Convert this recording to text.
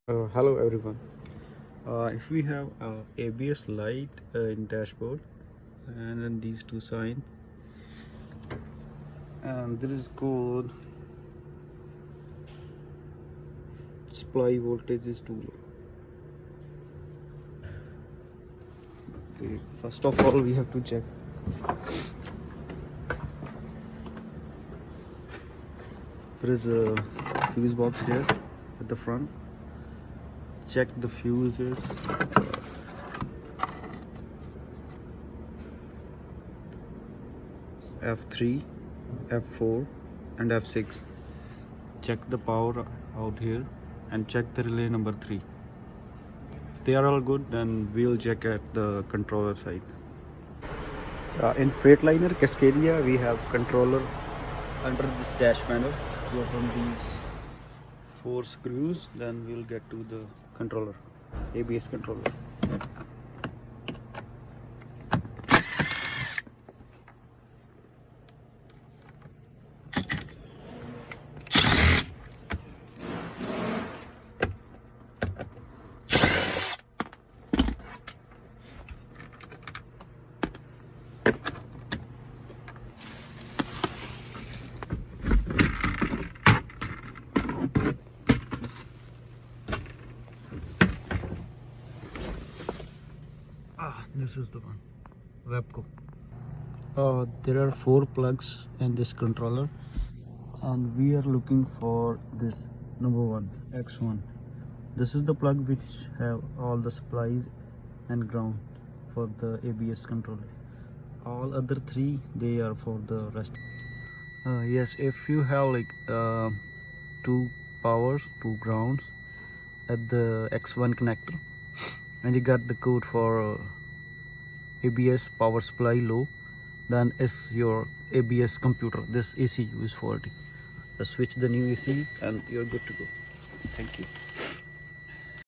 Hello everyone. If we have ABS light in dashboard and then these two signs, and there is code supply voltage is too low. Okay, first of all we have to check there is a fuse box here at the front. Check the fuses. F3, F4 and F6. Check the power out here and check the relay number 3. If they are all good, then we'll check at the controller side. In Freightliner Cascadia we have controller under this dash panel. We open these 4 screws, then we'll get to the controller, ABS controller. This is the one, Wabco. There are 4 plugs in this controller, and we are looking for this number 1, X1. This is the plug which have all the supplies and ground for the ABS controller. All other 3 they are for the rest. Yes, if you have like 2 powers, 2 grounds at the X1 connector, and you got the code for ABS power supply low, then is your ABS computer. This ECU is faulty. Just switch the new ECU and you're good to go. Thank you.